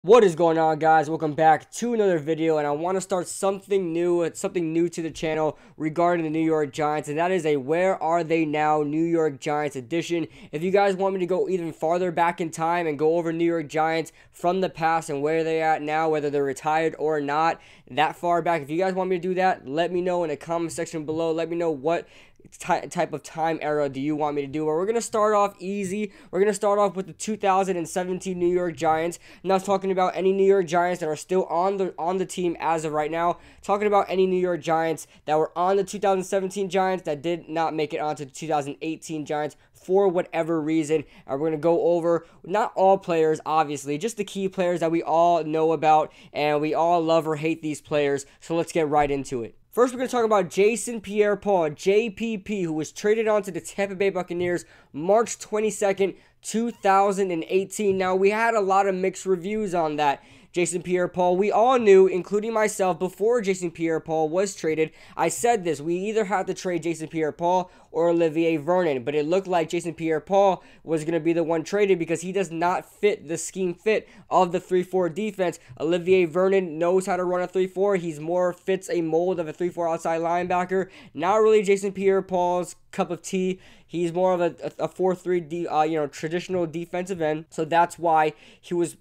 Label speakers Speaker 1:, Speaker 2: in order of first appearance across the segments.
Speaker 1: What is going on, guys? Welcome back to another video, and I want to start something new to the channel regarding the New York Giants, and that is a Where Are They Now New York Giants edition. If you guys want me to go even farther back in time and go over New York Giants from the past and where they're at now, whether they're retired or not, that far back, if you guys want me to do that, let me know in the comment section below. Let me know what type of time era do you want me to do. But we're going to start off easy. We're going to start off with the 2017 New York Giants. I'm not talking about any New York Giants that are still on the team as of right now. Talking about any New York Giants that were on the 2017 Giants that did not make it onto the 2018 Giants for whatever reason. And we're going to go over not all players, obviously, just the key players that we all know about and we all love or hate these players. So let's get right into it. First, we're going to talk about Jason Pierre-Paul, JPP, who was traded onto the Tampa Bay Buccaneers March 22nd, 2018. Now, we had a lot of mixed reviews on that. Jason Pierre-Paul, we all knew, including myself, before Jason Pierre-Paul was traded, I said this, we either had to trade Jason Pierre-Paul or Olivier Vereen, but it looked like Jason Pierre-Paul was going to be the one traded because he does not fit the scheme fit of the 3-4 defense. Olivier Vereen knows how to run a 3-4. He's more fits a mold of a 3-4 outside linebacker. Not really Jason Pierre-Paul's cup of tea. He's more of a 4-3 traditional defensive end. So that's why he was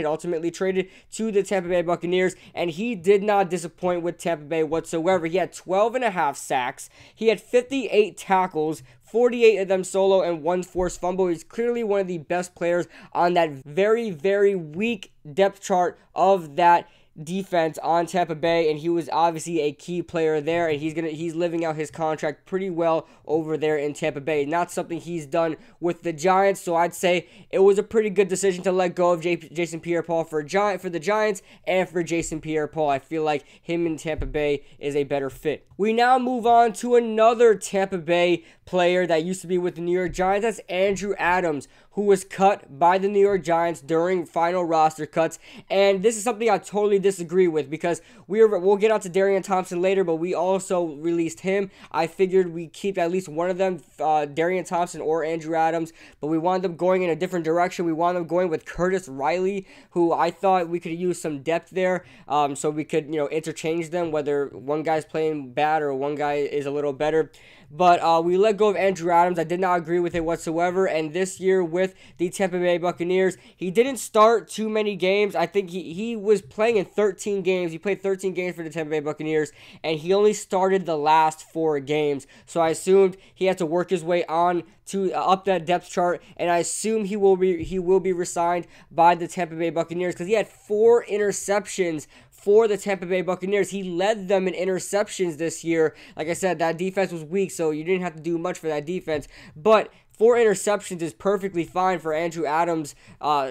Speaker 1: ultimately traded to the Tampa Bay Buccaneers, and he did not disappoint with Tampa Bay whatsoever. He had 12.5 sacks. He had 58 tackles, 48 of them solo, and 1 forced fumble. He's clearly one of the best players on that very, very weak depth chart of that defense on Tampa Bay, and he was obviously a key player there, and he's living out his contract pretty well over there in Tampa Bay. Not something he's done with the Giants, so I'd say it was a pretty good decision to let go of Jason Pierre-Paul for the Giants and for Jason Pierre-Paul. I feel like him in Tampa Bay is a better fit. We now move on to another Tampa Bay player that used to be with the New York Giants. That's Andrew Adams, who was cut by the New York Giants during final roster cuts, and this is something I totally disagree with because we'll get on to Darion Thompson later, but we also released him. I figured we keep at least one of them, Darion Thompson or Andrew Adams, but we wanted them going in a different direction. We wanted them going with Curtis Riley, who I thought we could use some depth there, so we could interchange them, whether one guy's playing bad or one guy is a little better. But we let go of Andrew Adams. I did not agree with it whatsoever. And this year with the Tampa Bay Buccaneers, he didn't start too many games. I think he was playing in 13 games. He played 13 games for the Tampa Bay Buccaneers, and he only started the last 4 games. So I assumed he had to work his way on to up that depth chart, and I assume he will be re-signed by the Tampa Bay Buccaneers because he had 4 interceptions for the Tampa Bay Buccaneers. He led them in interceptions this year. Like I said, that defense was weak, so you didn't have to do much for that defense. But 4 interceptions is perfectly fine for Andrew Adams'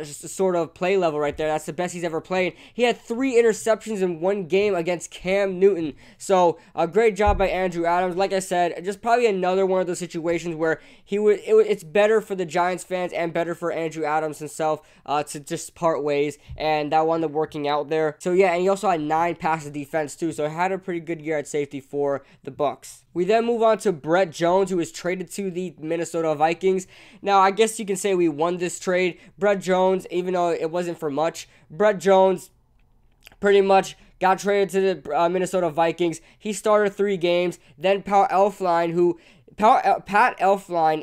Speaker 1: sort of play level right there. That's the best he's ever played. He had 3 interceptions in 1 game against Cam Newton. So a great job by Andrew Adams. Like I said, just probably another one of those situations where it's better for the Giants fans and better for Andrew Adams himself to just part ways, and that wound up working out there. So yeah, and he also had 9 passes defense too. So had a pretty good year at safety for the Bucs. We then move on to Brett Jones, who was traded to the Minnesota Vikings. Now, I guess you can say we won this trade. Brett Jones, even though it wasn't for much, Brett Jones pretty much got traded to the Minnesota Vikings. He started 3 games. Then Pat Elflein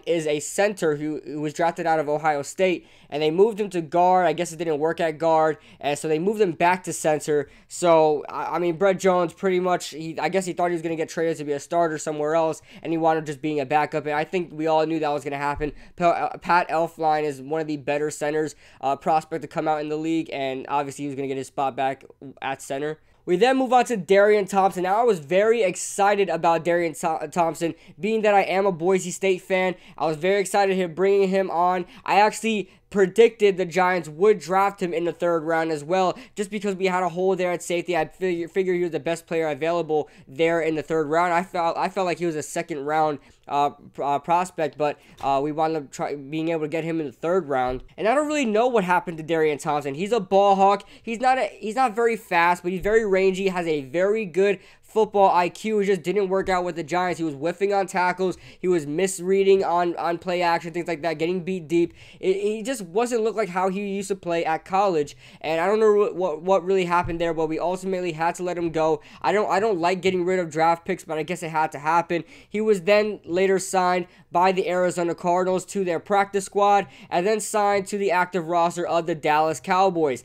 Speaker 1: is a center who was drafted out of Ohio State, and they moved him to guard. I guess it didn't work at guard, and so they moved him back to center. So, I mean, Brett Jones pretty much, I guess he thought he was going to get traded to be a starter somewhere else, and he wanted just being a backup, and I think we all knew that was going to happen. Pat Elflein is one of the better centers prospect to come out in the league, and obviously he was going to get his spot back at center. We then move on to Darion Thompson. Now, I was very excited about Darion Thompson, being that I am a Boise State fan. I was very excited to bringing him on. I actually predicted the Giants would draft him in the 3rd round as well, just because we had a hole there at safety. I figured he was the best player available there in the 3rd round. I felt like he was a 2nd round prospect, but we wound up being able to get him in the 3rd round. And I don't really know what happened to Darion Thompson. He's a ball hawk. He's not very fast, but he's very rangy. Has a very good football IQ. It just didn't work out with the Giants. He was whiffing on tackles. He was misreading on play action, things like that, getting beat deep. He just wasn't look like how he used to play at college, and I don't know what really happened there, but we ultimately had to let him go. I don't like getting rid of draft picks, but I guess it had to happen. He was then later signed by the Arizona Cardinals to their practice squad, and then signed to the active roster of the Dallas Cowboys.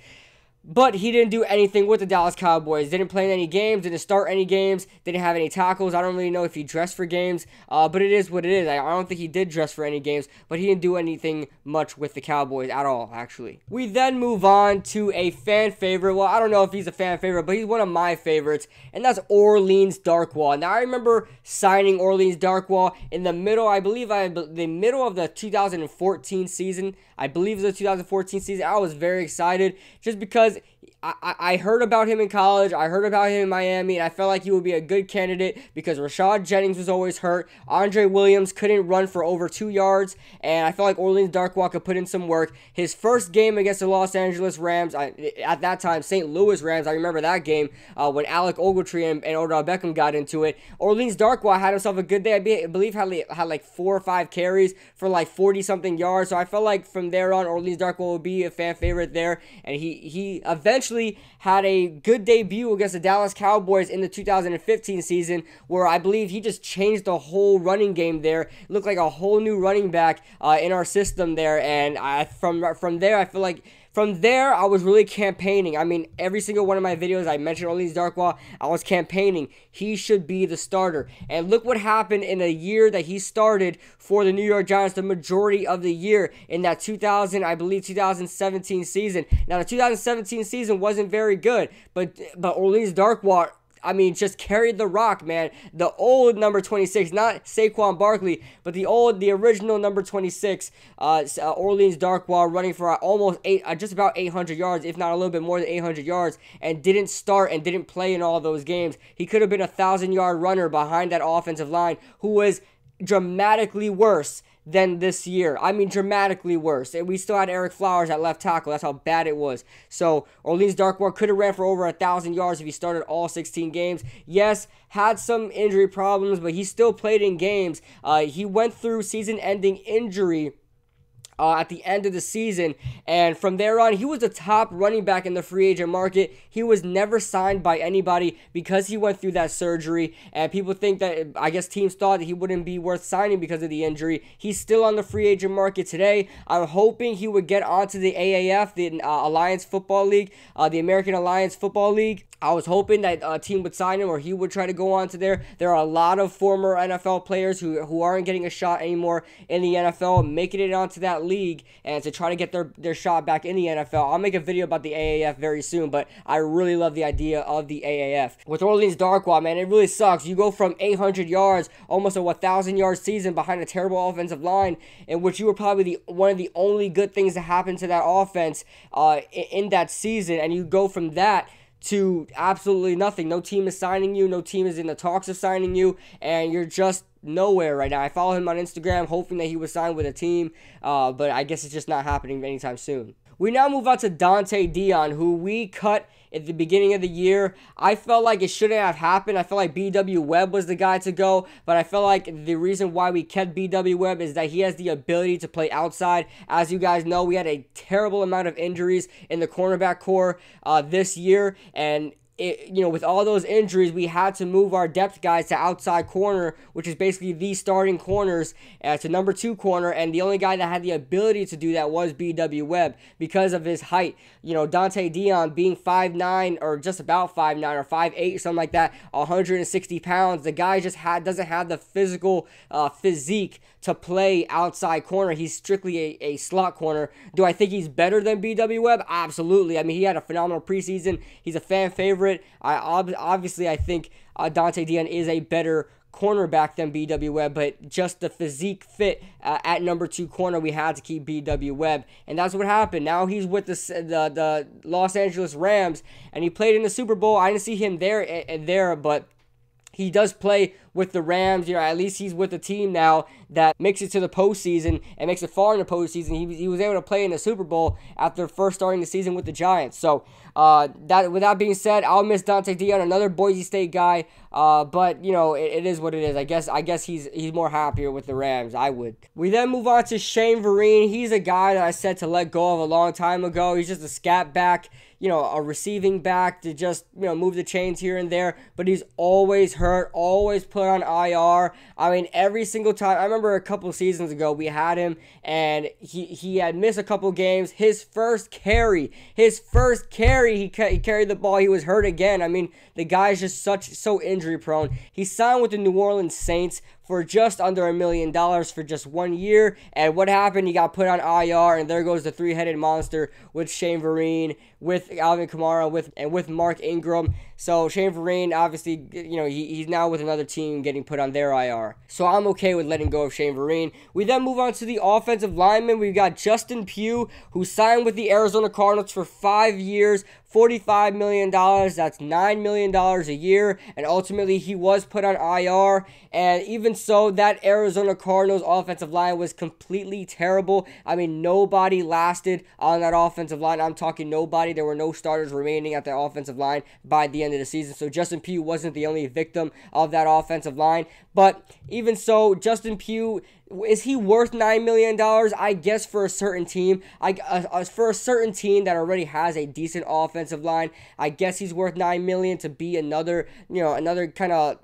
Speaker 1: But he didn't do anything with the Dallas Cowboys. Didn't play in any games, didn't start any games, didn't have any tackles. I don't really know if he dressed for games, but it is what it is. I don't think he did dress for any games, but he didn't do anything much with the Cowboys at all, actually. We then move on to a fan favorite. Well, I don't know if he's a fan favorite, but he's one of my favorites, and that's Orleans Darkwa. Now, I remember signing Orleans Darkwa in the middle, the middle of the 2014 season. I believe it was the 2014 season. I was very excited just because I heard about him in college. I heard about him in Miami, and I felt like he would be a good candidate because Rashad Jennings was always hurt. Andre Williams couldn't run for over 2 yards, and I felt like Orleans Darkwa could put in some work. His first game against the Los Angeles Rams, at that time, St. Louis Rams, I remember that game when Alec Ogletree and Odell Beckham got into it. Orleans Darkwa had himself a good day. I believe had like 4 or 5 carries for like 40-something yards, so I felt like from there on, Orleans Darkwa would be a fan favorite there, and he eventually had a good debut against the Dallas Cowboys in the 2015 season, where I believe he just changed the whole running game there. It looked like a whole new running back in our system there, and from there, I feel like from there, I was really campaigning. I mean, every single one of my videos, I mentioned Orleans Darkwa, I was campaigning. He should be the starter. And look what happened in a year that he started for the New York Giants, the majority of the year in that 2017 season. Now, the 2017 season wasn't very good, but Orleans Darkwa, I mean, just carried the rock, man. The old number 26, not Saquon Barkley, but the original number 26, Orleans Darkwa, running for just about 800 yards, if not a little bit more than 800 yards, and didn't start and didn't play in all those games. He could have been a 1,000-yard runner behind that offensive line, who was dramatically worse than this year. I mean, dramatically worse. And we still had Eric Flowers at left tackle. That's how bad it was. So, Orleans Darkwa could have ran for over 1,000 yards if he started all 16 games. Yes, had some injury problems, but he still played in games. He went through season-ending injury at the end of the season, and from there on, he was the top running back in the free agent market. He was never signed by anybody because he went through that surgery, and people think that, I guess teams thought that he wouldn't be worth signing because of the injury. He's still on the free agent market today. I'm hoping he would get onto the AAF, the Alliance Football League, the American Alliance Football League. I was hoping that a team would sign him, or he would try to go on to there. There are a lot of former NFL players who aren't getting a shot anymore in the NFL, making it onto that league, and to try to get their shot back in the NFL. I'll make a video about the AAF very soon, but I really love the idea of the AAF. With Orleans Darkwa, man, it really sucks. You go from 800 yards, almost a 1,000-yard season behind a terrible offensive line, in which you were probably one of the only good things to happen to that offense in that season, and you go from that to absolutely nothing. No team is signing you. No team is in the talks of signing you, and you're just nowhere right now. I follow him on Instagram, hoping that he was signed with a team, but I guess it's just not happening anytime soon. We now move on to Dante Dionne, who we cut at the beginning of the year. I felt like it shouldn't have happened. I felt like B.W. Webb was the guy to go, but I felt like the reason why we kept B.W. Webb is that he has the ability to play outside. As you guys know, we had a terrible amount of injuries in the cornerback core this year, and with all those injuries, we had to move our depth guys to outside corner, which is basically the starting corners, to number 2 corner, and the only guy that had the ability to do that was B.W. Webb because of his height. Dante Dionne being 5'9", or just about 5'9", or 5'8", something like that, 160 pounds. The guy just doesn't have the physical physique to play outside corner. He's strictly a slot corner. Do I think he's better than B.W. Webb? Absolutely. I mean, he had a phenomenal preseason. He's a fan favorite. Obviously, I think Dante Dionne is a better cornerback than B.W. Webb, but just the physique fit at number 2 corner, we had to keep B.W. Webb, and that's what happened. Now he's with the Los Angeles Rams, and he played in the Super Bowl. I didn't see him there, but he does play with the Rams. You know, at least he's with a team now that makes it to the postseason and makes it far in the postseason. He was able to play in the Super Bowl after first starting the season with the Giants. So with that being said, I'll miss Dante Dionne, another Boise State guy. But you know, it is what it is. I guess he's more happier with the Rams. I would. We then move on to Shane Vereen. He's a guy that I said to let go of a long time ago. He's just a scat back, you know, a receiving back to just, you know, move the chains here and there, but he's always hurt, always put on IR. I mean, every single time. I remember a couple seasons ago we had him, and he had missed a couple games. His first carry, he carried the ball. He was hurt again. I mean, the guy's just so injury prone. He signed with the New Orleans Saints for just under $1 million for just 1 year. And what happened? He got put on IR, and there goes the three-headed monster with Shane Vereen, with Alvin Kamara, with Mark Ingram. So Shane Vereen, obviously, you know, he's now with another team getting put on their IR. So I'm okay with letting go of Shane Vereen. We then move on to the offensive lineman. We've got Justin Pugh, who signed with the Arizona Cardinals for 5 years, $45 million. That's $9 million a year. And ultimately, he was put on IR. And even so, that Arizona Cardinals offensive line was completely terrible. I mean, nobody lasted on that offensive line. I'm talking nobody. There were no starters remaining at the offensive line by the end of the season. So Justin Pugh wasn't the only victim of that offensive line. But even so, Justin Pugh, is he worth $9 million? I guess for a certain team. For a certain team that already has a decent offensive line, I guess he's worth $9 million to be another kind of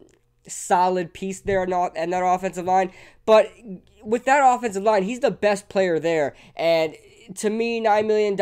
Speaker 1: solid piece there in that offensive line. But with that offensive line, he's the best player there. And to me, $9 million,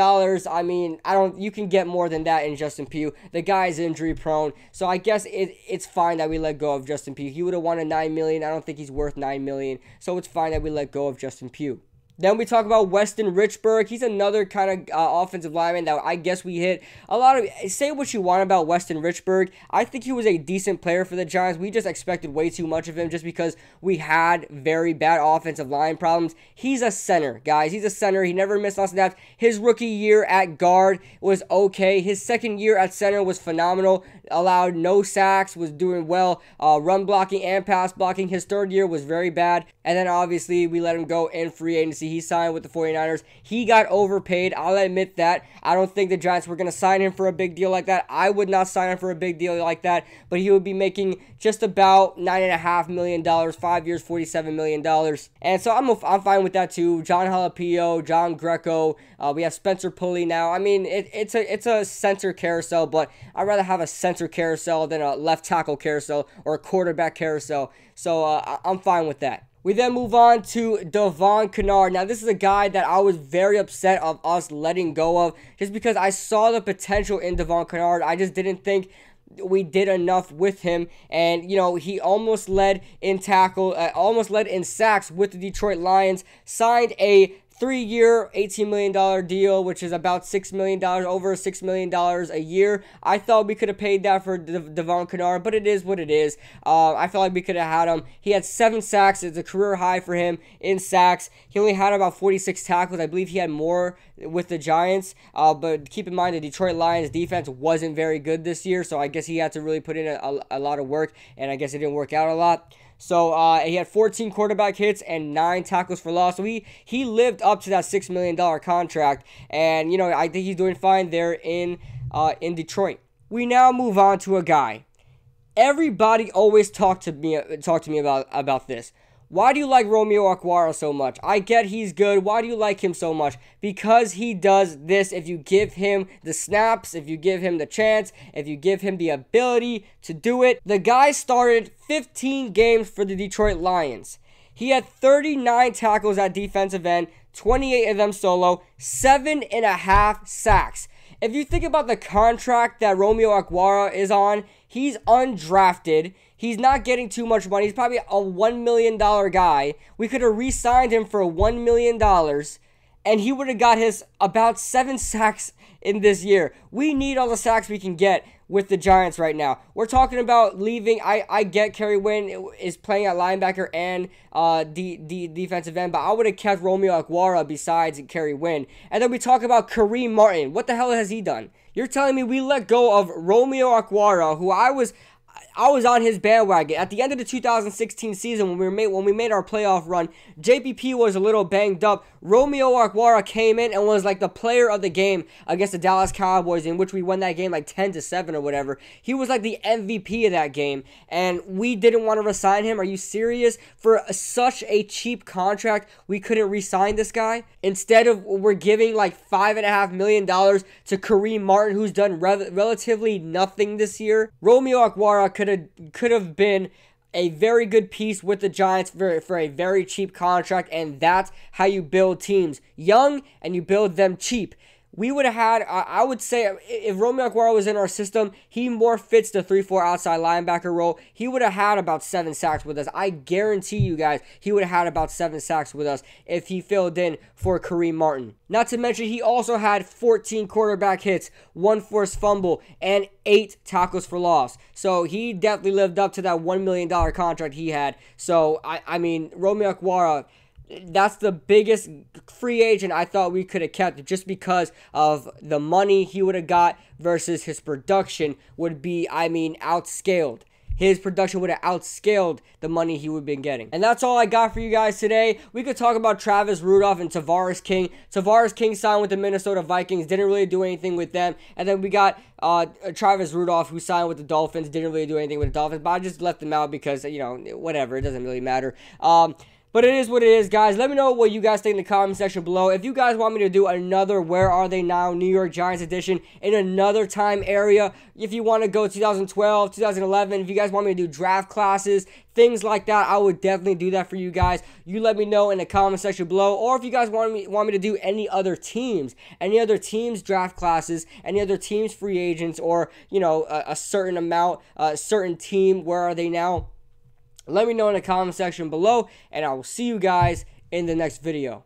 Speaker 1: I mean, you can get more than that in Justin Pugh. The guy's injury prone. So I guess it's fine that we let go of Justin Pugh. He would have wanted $9 million. I don't think he's worth $9 million. So it's fine that we let go of Justin Pugh. Then we talk about Weston Richburg. He's another kind of offensive lineman that I guess we hit a lot of. Say what you want about Weston Richburg. I think he was a decent player for the Giants. We just expected way too much of him just because we had very bad offensive line problems. He's a center, guys. He's a center. He never missed on snaps. His rookie year at guard was okay. His second year at center was phenomenal. Allowed no sacks, was doing well. Run blocking and pass blocking. His third year was very bad. And then obviously we let him go in free agency. He signed with the 49ers. He got overpaid. I'll admit that. I don't think the Giants were going to sign him for a big deal like that. I would not sign him for a big deal like that. But he would be making just about $9.5 million, 5 years, $47 million. And so I'm fine with that too. John Jalapeno, John Greco. We have Spencer Pulley now. I mean, it's a center carousel, but I'd rather have a center carousel than a left tackle carousel or a quarterback carousel. So I'm fine with that. We then move on to Devon Canard. Now, this is a guy that I was very upset of us letting go of just because I saw the potential in Devon Canard. I just didn't think we did enough with him. And, you know, he almost led in sacks with the Detroit Lions, signed a 3-year, $18 million deal, which is about $6 million, over $6 million a year. I thought we could have paid that for Devon Canard, but it is what it is. I felt like we could have had him. He had 7 sacks. It's a career high for him in sacks. He only had about 46 tackles. I believe he had more with the Giants, but keep in mind the Detroit Lions defense wasn't very good this year, so I guess he had to really put in a lot of work, and I guess it didn't work out a lot. So he had 14 quarterback hits and 9 tackles for loss. So he lived up to that $6 million contract. And, you know, I think he's doing fine there in Detroit. We now move on to a guy. Everybody always talk to me about this. Why do you like Romeo Crable so much? I get he's good. Why do you like him so much? Because he does this. If you give him the snaps, if you give him the chance, if you give him the ability to do it. The guy started 15 games for the Detroit Lions. He had 39 tackles at defensive end, 28 of them solo, 7.5 sacks. If you think about the contract that Romeo Crable is on, he's undrafted. He's not getting too much money. He's probably a $1 million guy. We could have re-signed him for $1 million, and he would have got his about 7 sacks in this year. We need all the sacks we can get with the Giants right now. We're talking about leaving. I get Kerry Wynn is playing at linebacker and defensive end, but I would have kept Romeo Crable besides Kerry Wynn. And then we talk about Kareem Martin. What the hell has he done? You're telling me we let go of Romeo Crable, who I was on his bandwagon. At the end of the 2016 season, when we made our playoff run, JPP was a little banged up. Romeo Crable came in and was like the player of the game against the Dallas Cowboys, in which we won that game like 10-7 or whatever. He was like the MVP of that game, and we didn't want to resign him. Are you serious? For such a cheap contract, we couldn't resign this guy? Instead of, we're giving like $5.5 million to Kareem Martin, who's done relatively nothing this year. Romeo Crable could have been a very good piece with the Giants for a very cheap contract, and that's how you build teams. Young, and you build them cheap. We would have had, I would say, if Romeo Crable was in our system, he more fits the 3-4 outside linebacker role. He would have had about 7 sacks with us. I guarantee you guys, he would have had about 7 sacks with us if he filled in for Kareem Martin. Not to mention, he also had 14 quarterback hits, 1 forced fumble, and 8 tackles for loss. So he definitely lived up to that $1 million contract he had. So, I mean, Romeo Crable, that's the biggest free agent I thought we could have kept, just because of the money he would have got versus his production would be, I mean, outscaled. His production would have outscaled the money he would have been getting. And that's all I got for you guys today. We could talk about Travis Rudolph and Tavares King. Tavares King signed with the Minnesota Vikings, didn't really do anything with them. And then we got Travis Rudolph, who signed with the Dolphins, didn't really do anything with the Dolphins. But I just left them out because, you know, whatever, it doesn't really matter. But it is what it is, guys. Let me know what you guys think in the comment section below. If you guys want me to do another Where Are They Now New York Giants edition in another time area, if you want to go 2012, 2011, if you guys want me to do draft classes, things like that, I would definitely do that for you guys. You let me know in the comment section below. Or if you guys want me to do any other teams draft classes, any other teams free agents, or, you know, a certain amount, a certain team, Where Are They Now? Let me know in the comment section below, and I will see you guys in the next video.